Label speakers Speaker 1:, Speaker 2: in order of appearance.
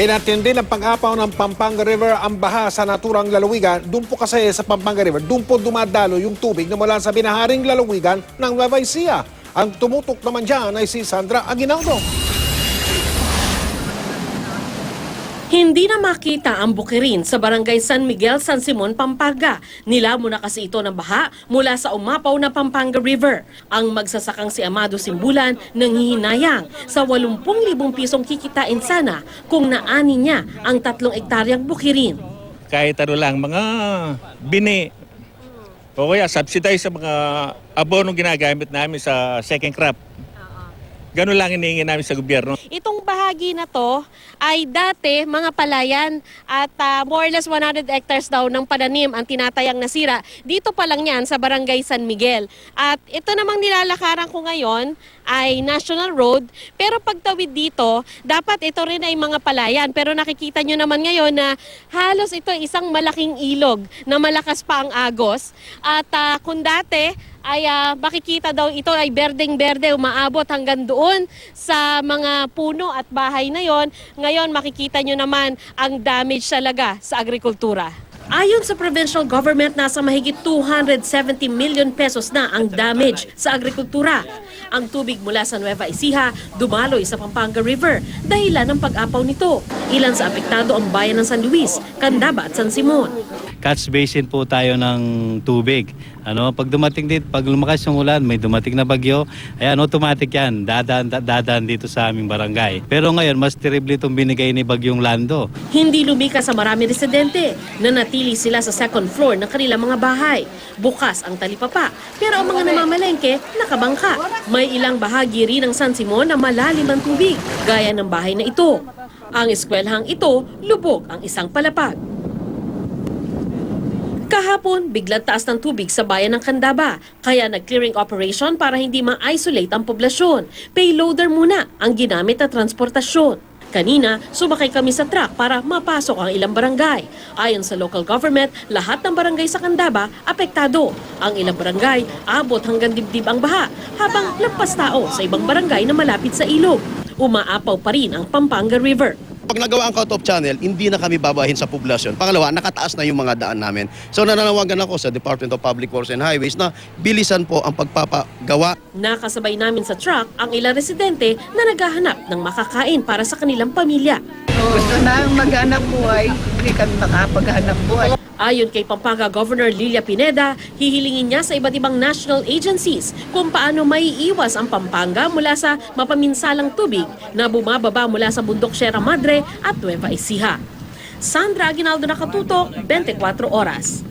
Speaker 1: Pinatindi ng pag-apaw ng Pampanga River ang baha sa naturang lalawigan. Doon po kasi sa Pampanga River, doon po dumadalo yung tubig na mula sa binaharing lalawigan ng Nueva Ecija. Ang tumutok naman dyan ay si Sandra Aguinaldo.
Speaker 2: Hindi na makita ang bukirin sa barangay San Miguel, San Simon, Pampanga. Nilamon na kasi ito ng baha mula sa umapaw na Pampanga River. Ang magsasakang si Amado Simbulan nanghihinayang sa 80,000 pisong kikitain sana kung naani niya ang 3 ektaryang bukirin.
Speaker 3: Kahit ano lang, mga bini o kaya subsidize sa mga abonong ginagamit namin sa second crop. Ganun lang hinihingi namin sa gobyerno.
Speaker 2: Itong bahagi na to ay dati mga palayan at more or less 100 hectares daw ng pananim ang tinatayang nasira. Dito pa lang yan sa barangay San Miguel. At ito namang nilalakaran ko ngayon ay National Road. Pero pagtawid dito, dapat ito rin ay mga palayan. Pero nakikita nyo naman ngayon na halos ito isang malaking ilog na malakas pa ang agos. At kung dati ay makikita daw ito ay berdeng-berde, umaabot hanggang doon sa mga puno at bahay na yon. Ngayon makikita nyo naman ang damage talaga sa agrikultura. Ayon sa provincial government, nasa mahigit 270 million pesos na ang damage sa agrikultura. Ang tubig mula sa Nueva Ecija dumaloy sa Pampanga River dahilan ng pag-apaw nito. Ilan sa apektado ang bayan ng San Luis, Candaba at San Simon.
Speaker 4: Catch basin po tayo ng tubig. Pag dumating dito, pag lumakas yung ulan, may dumating na bagyo, ay automatic yan, dadaan dito sa aming barangay. Pero ngayon, mas terrible itong binigay ni Bagyong Lando.
Speaker 2: Hindi lumikas sa marami residente, nanatili sila sa second floor ng kanilang mga bahay. Bukas ang talipapa, pero ang mga namamalengke, nakabangka. May ilang bahagi rin ng San Simon na malalim ang tubig, gaya ng bahay na ito. Ang eskwelahang ito, lubog ang isang palapag. Kahapon, biglang taas ng tubig sa bayan ng Candaba, kaya nag-clearing operation para hindi ma-isolate ang poblasyon. Payloader muna ang ginamit na transportasyon. Kanina, sumakay kami sa truck para mapasok ang ilang barangay. Ayon sa local government, lahat ng barangay sa Candaba apektado. Ang ilang barangay, abot hanggang dibdib ang baha, habang lampas tao sa ibang barangay na malapit sa ilog. Umaapaw pa rin ang Pampanga River.
Speaker 5: Pag nagawa ang cut-off channel, hindi na kami babahin sa poblasyon. Pangalawa, nakataas na yung mga daan namin. So nananawagan ako sa Department of Public Works and Highways na bilisan po ang pagpapagawa.
Speaker 2: Nakasabay namin sa truck ang ilang residente na naghahanap ng makakain para sa kanilang pamilya.
Speaker 6: Gusto na maghanap buhay, hindi kami makapaghanap buhay.
Speaker 2: Ayon kay Pampanga Governor Lilia Pineda, hihilingin niya sa iba't ibang national agencies kung paano maiiwas ang Pampanga mula sa mapaminsalang tubig na bumababa mula sa bundok Sierra Madre at Nueva Ecija. Sandra Aguinaldo, nakatutok, 24 Oras.